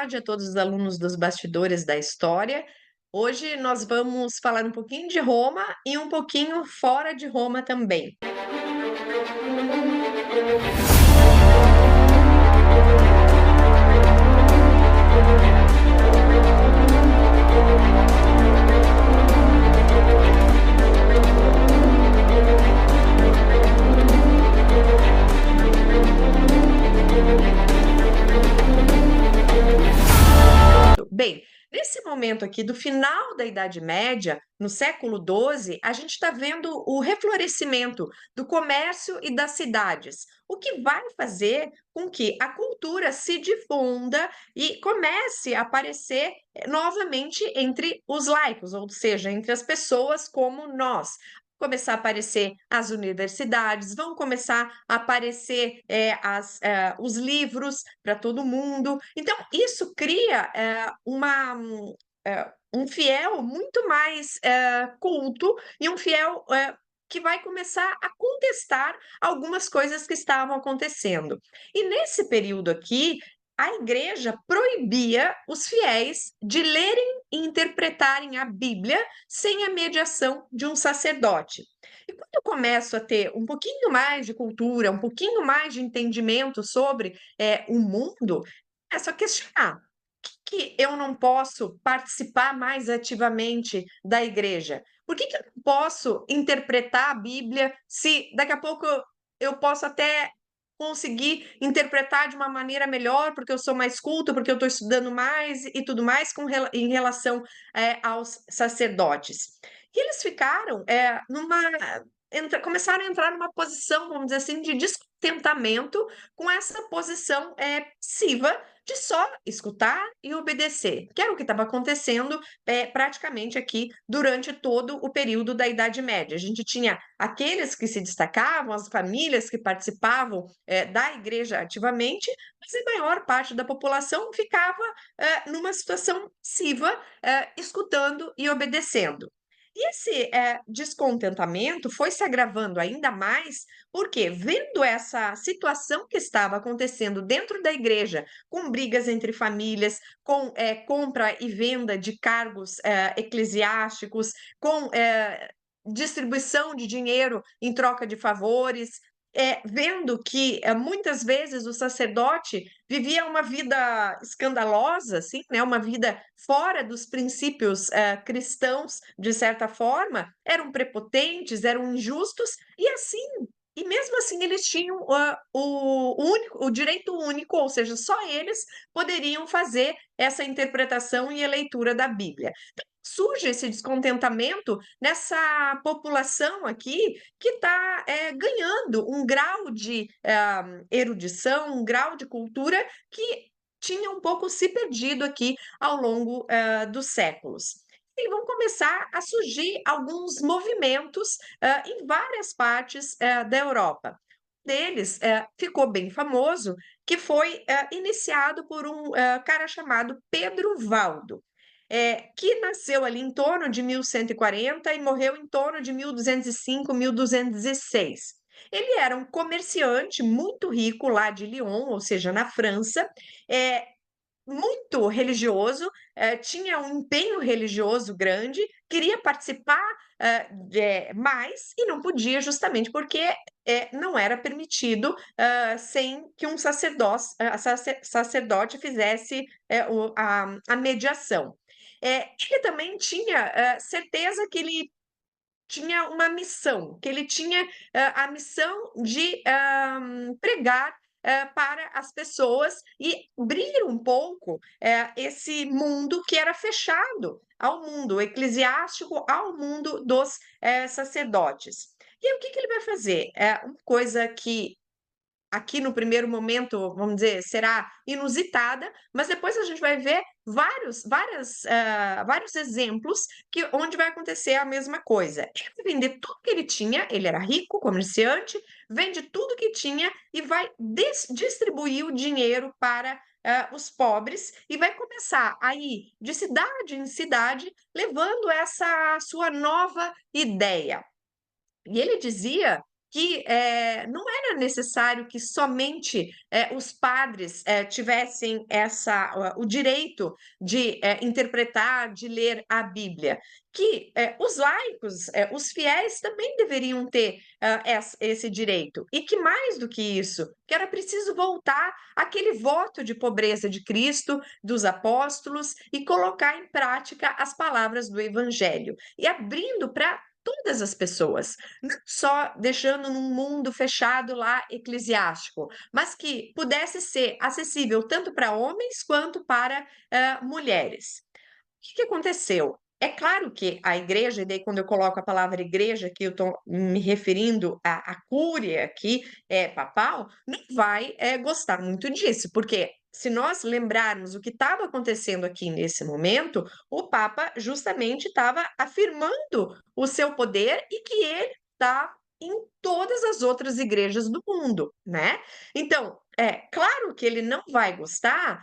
tarde a todos os alunos dos Bastidores da História. Hoje nós vamos falar um pouquinho de Roma e um pouquinho fora de Roma também. Bem, nesse momento aqui do final da Idade Média, no século XII, a gente está vendo o reflorescimento do comércio e das cidades, o que vai fazer com que a cultura se difunda e comece a aparecer novamente entre os laicos, ou seja, entre as pessoas como nós. Começar a aparecer as universidades, vão começar a aparecer os livros para todo mundo. Então, isso cria um fiel muito mais culto e um fiel que vai começar a contestar algumas coisas que estavam acontecendo. E nesse período aqui, a igreja proibia os fiéis de lerem e interpretarem a Bíblia sem a mediação de um sacerdote. E quando eu começo a ter um pouquinho mais de cultura, um pouquinho mais de entendimento sobre o mundo, começo a questionar. Que eu não posso participar mais ativamente da igreja? Por que eu não posso interpretar a Bíblia se daqui a pouco eu posso até conseguir interpretar de uma maneira melhor, porque eu sou mais culta, porque eu estou estudando mais e tudo mais em relação aos sacerdotes. E eles ficaram começaram a entrar numa posição, vamos dizer assim, de descontentamento com essa posição passiva de só escutar e obedecer, que era o que estava acontecendo praticamente aqui durante todo o período da Idade Média. A gente tinha aqueles que se destacavam, as famílias que participavam da igreja ativamente, mas a maior parte da população ficava numa situação passiva, escutando e obedecendo. E esse descontentamento foi se agravando ainda mais, porque vendo essa situação que estava acontecendo dentro da igreja, com brigas entre famílias, com compra e venda de cargos eclesiásticos, com distribuição de dinheiro em troca de favores, vendo que muitas vezes o sacerdote vivia uma vida escandalosa, assim, né, uma vida fora dos princípios cristãos, de certa forma, eram prepotentes, eram injustos, e mesmo assim eles tinham o direito único, ou seja, só eles poderiam fazer essa interpretação e a leitura da Bíblia. Então, surge esse descontentamento nessa população aqui que está ganhando um grau de erudição, um grau de cultura que tinha um pouco se perdido aqui ao longo dos séculos. E vão começar a surgir alguns movimentos em várias partes da Europa. Um deles ficou bem famoso, que foi iniciado por um cara chamado Pedro Valdo, que nasceu ali em torno de 1140 e morreu em torno de 1205, 1216. Ele era um comerciante muito rico lá de Lyon, ou seja, na França, eh, muito religioso, tinha um empenho religioso grande, queria participar, mais e não podia justamente porque, não era permitido, sem que um sacerdote fizesse, a mediação. Ele também tinha, certeza que ele tinha uma missão, que ele tinha, a missão de, pregar, para as pessoas e abrir um pouco, esse mundo que era fechado ao mundo eclesiástico, ao mundo dos, sacerdotes. E aí o que que ele vai fazer? Uma coisa que aqui no primeiro momento, vamos dizer, será inusitada, mas depois a gente vai ver vários exemplos onde vai acontecer a mesma coisa. Ele vai vender tudo que ele tinha, ele era rico, comerciante, vende tudo que tinha e vai distribuir o dinheiro para os pobres e vai começar a ir de cidade em cidade levando essa sua nova ideia. E ele dizia que não era necessário que somente os padres tivessem o direito de interpretar, de ler a Bíblia, que os laicos, os fiéis também deveriam ter esse direito, e que mais do que isso, que era preciso voltar àquele voto de pobreza de Cristo, dos apóstolos, e colocar em prática as palavras do Evangelho, e abrindo para todas as pessoas, não só deixando num mundo fechado lá eclesiástico, mas que pudesse ser acessível tanto para homens quanto para mulheres. O que aconteceu? É claro que a igreja, e daí quando eu coloco a palavra igreja, que eu estou me referindo à cúria aqui, papal, não vai gostar muito disso, porque se nós lembrarmos o que estava acontecendo aqui nesse momento, o Papa justamente estava afirmando o seu poder e que ele está em todas as outras igrejas do mundo, né? Então, é claro que ele não vai gostar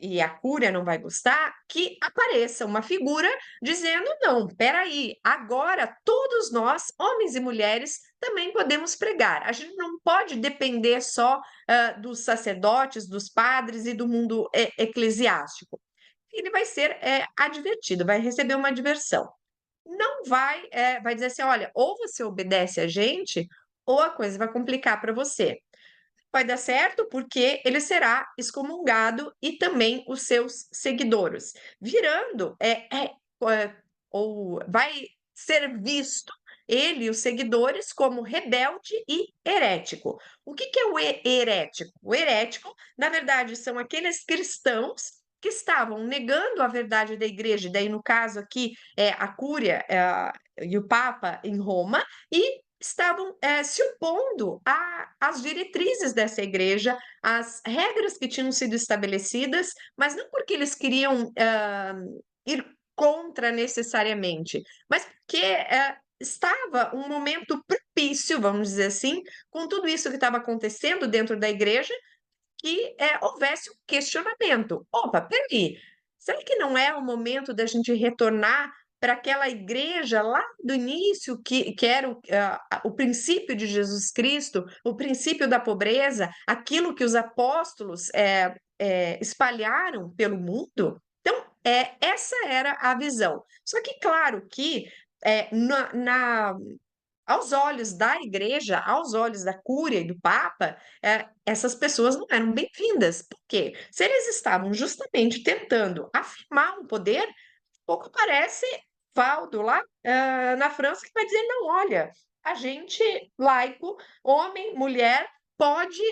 e a Cúria não vai gostar, que apareça uma figura dizendo: não, peraí, agora todos nós, homens e mulheres, também podemos pregar. A gente não pode depender só dos sacerdotes, dos padres e do mundo eclesiástico. Ele vai ser advertido, vai receber uma adversão. Não vai dizer assim: olha, ou você obedece a gente, ou a coisa vai complicar para você. Vai dar certo porque ele será excomungado e também os seus seguidores, virando ou vai ser visto ele e os seguidores como rebelde e herético. O que é o herético? O herético, na verdade, são aqueles cristãos que estavam negando a verdade da igreja, daí no caso aqui é a Cúria e o Papa em Roma, e estavam se opondo às diretrizes dessa igreja, às regras que tinham sido estabelecidas, mas não porque eles queriam ir contra necessariamente, mas porque estava um momento propício, vamos dizer assim, com tudo isso que estava acontecendo dentro da igreja, que houvesse um questionamento. Opa, peraí, será que não é o momento da gente retornar para aquela igreja lá do início, que era o princípio de Jesus Cristo, o princípio da pobreza, aquilo que os apóstolos espalharam pelo mundo? Então, essa era a visão. Só que, claro que aos olhos da igreja, aos olhos da cúria e do papa, essas pessoas não eram bem-vindas. Por quê? Se eles estavam justamente tentando afirmar um poder, pouco parece Valdo lá na França, que vai dizer: não, olha, a gente, laico, homem, mulher, pode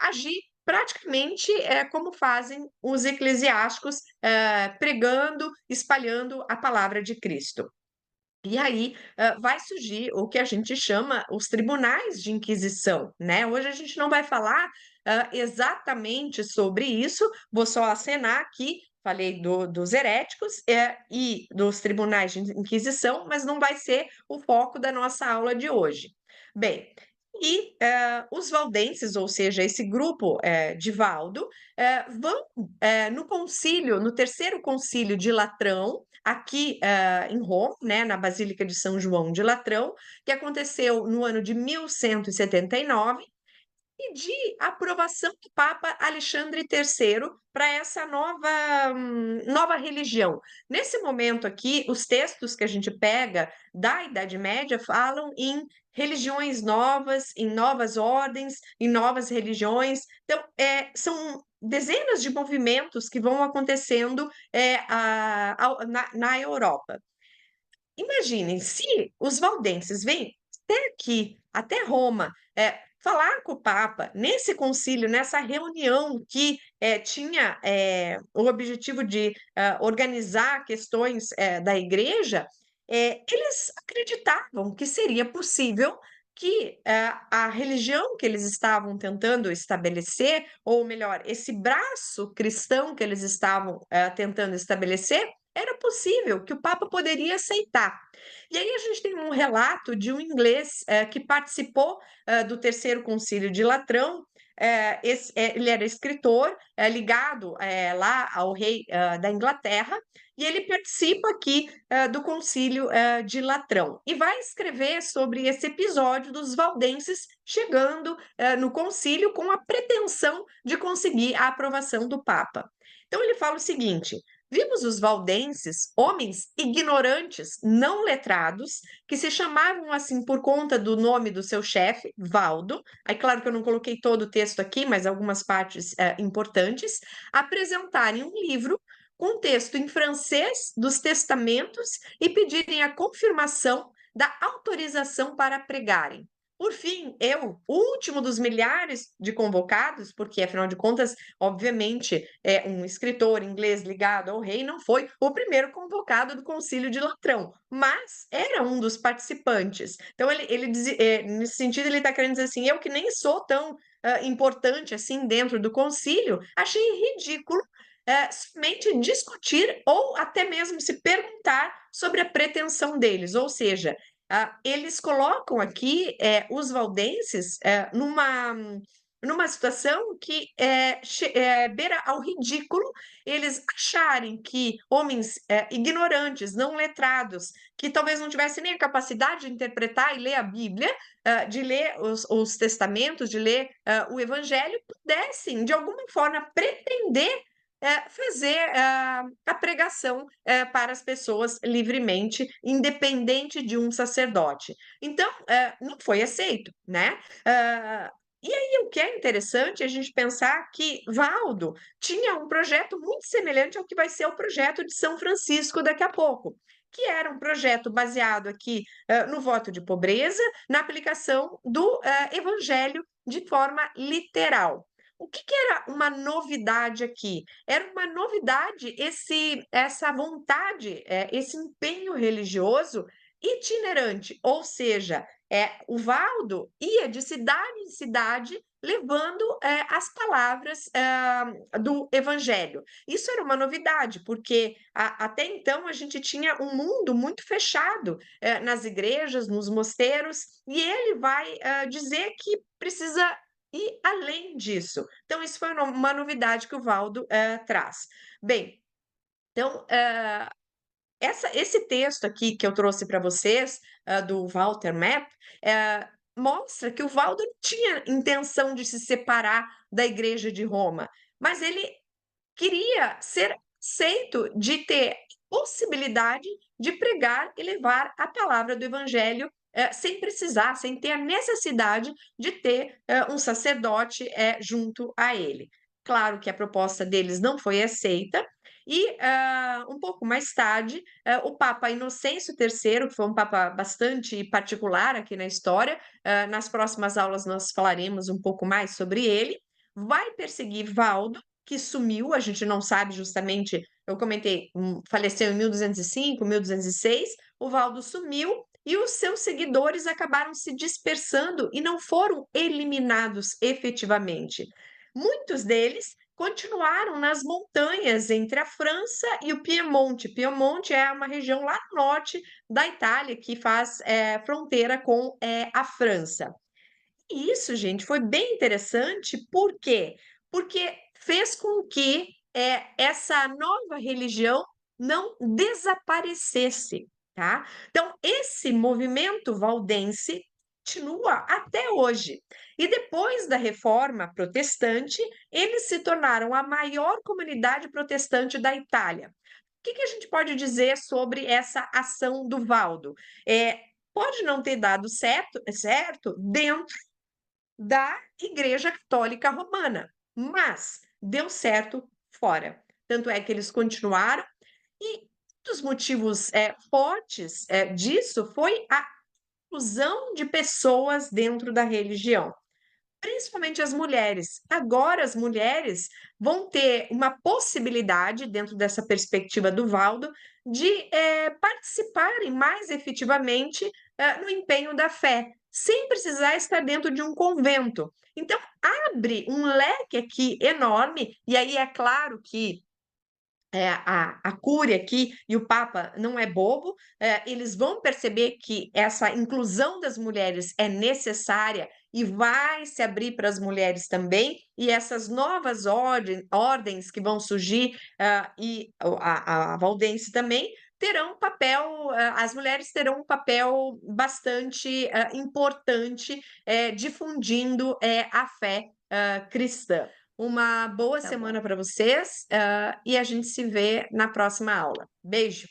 agir praticamente como fazem os eclesiásticos, pregando, espalhando a palavra de Cristo. E aí, vai surgir o que a gente chama os tribunais de inquisição, né. Hoje a gente não vai falar, exatamente sobre isso, vou só acenar aqui, falei dos heréticos, e dos tribunais de inquisição, mas não vai ser o foco da nossa aula de hoje. Bem, os valdenses, ou seja, esse grupo, de Valdo, vão, no concílio, no terceiro concílio de Latrão, aqui em Roma, né, na Basílica de São João de Latrão, que aconteceu no ano de 1179, e de aprovação do Papa Alexandre III para essa nova religião. Nesse momento aqui, os textos que a gente pega da Idade Média falam em religiões novas, em novas ordens, em novas religiões. Então, são dezenas de movimentos que vão acontecendo na Europa. Imaginem, se os valdenses vêm até aqui, até Roma, falar com o Papa, nesse concílio, nessa reunião que tinha o objetivo de organizar questões da igreja, eles acreditavam que seria possível que a religião que eles estavam tentando estabelecer, ou melhor, esse braço cristão que eles estavam tentando estabelecer, era possível, que o Papa poderia aceitar. E aí a gente tem um relato de um inglês que participou do terceiro concílio de Latrão, ele era escritor, ligado lá ao rei da Inglaterra, e ele participa aqui do Concílio de Latrão. E vai escrever sobre esse episódio dos valdenses chegando no concílio com a pretensão de conseguir a aprovação do Papa. Então ele fala o seguinte: vimos os valdenses, homens ignorantes, não letrados, que se chamavam assim por conta do nome do seu chefe, Valdo. Aí, claro que eu não coloquei todo o texto aqui, mas algumas partes importantes, apresentarem um livro com texto em francês dos testamentos e pedirem a confirmação da autorização para pregarem. Por fim, eu, o último dos milhares de convocados, porque afinal de contas, obviamente, um escritor inglês ligado ao rei não foi o primeiro convocado do Concílio de Latrão, mas era um dos participantes. Então, nesse sentido, ele está querendo dizer assim: eu que nem sou tão importante assim dentro do concílio, achei ridículo somente discutir ou até mesmo se perguntar sobre a pretensão deles, ou seja, eles colocam aqui os valdenses numa situação que beira ao ridículo, eles acharem que homens ignorantes, não letrados, que talvez não tivessem nem a capacidade de interpretar e ler a Bíblia, de ler os testamentos, de ler o Evangelho, pudessem, de alguma forma, pretender fazer a pregação para as pessoas livremente, independente de um sacerdote. Então, não foi aceito, né? E aí, o que é interessante é a gente pensar que Valdo tinha um projeto muito semelhante ao que vai ser o projeto de São Francisco daqui a pouco, que era um projeto baseado aqui no voto de pobreza, na aplicação do evangelho de forma literal. O que era uma novidade aqui? Era uma novidade essa vontade, esse empenho religioso itinerante, ou seja, o Valdo ia de cidade em cidade levando as palavras do Evangelho. Isso era uma novidade, porque até então a gente tinha um mundo muito fechado nas igrejas, nos mosteiros, e ele vai dizer que precisa ir além disso. Então, isso foi uma novidade que o Valdo traz. Bem, então, esse texto aqui que eu trouxe para vocês, do Walter Map, mostra que o Valdo não tinha intenção de se separar da Igreja de Roma, mas ele queria ser aceito de ter possibilidade de pregar e levar a palavra do Evangelho sem precisar, sem ter a necessidade de ter um sacerdote junto a ele. Claro que a proposta deles não foi aceita, e um pouco mais tarde, o Papa Inocêncio III, que foi um Papa bastante particular aqui na história, nas próximas aulas nós falaremos um pouco mais sobre ele, vai perseguir Valdo, que sumiu, a gente não sabe justamente, eu comentei, faleceu em 1205, 1206, o Valdo sumiu e os seus seguidores acabaram se dispersando e não foram eliminados efetivamente. Muitos deles continuaram nas montanhas entre a França e o Piemonte. Piemonte é uma região lá no norte da Itália que faz fronteira com a França. E isso, gente, foi bem interessante, por quê? Porque fez com que essa nova religião não desaparecesse, tá? Então, esse movimento valdense continua até hoje. E depois da Reforma Protestante, eles se tornaram a maior comunidade protestante da Itália. O que a gente pode dizer sobre essa ação do Valdo? Pode não ter dado certo dentro da Igreja Católica Romana, mas deu certo fora. Tanto é que eles continuaram, e um dos motivos fortes disso foi a inclusão de pessoas dentro da religião, principalmente as mulheres. Agora, as mulheres vão ter uma possibilidade, dentro dessa perspectiva do Valdo, de participarem mais efetivamente no empenho da fé, sem precisar estar dentro de um convento. Então, abre um leque aqui enorme, e aí é claro que a Cúria aqui e o Papa não é bobo, eles vão perceber que essa inclusão das mulheres é necessária e vai se abrir para as mulheres também, e essas novas ordens que vão surgir, e a Valdense também, terão um papel, as mulheres terão um papel bastante importante, difundindo a fé cristã. Uma boa Tá bom. semana para vocês, e a gente se vê na próxima aula. Beijo.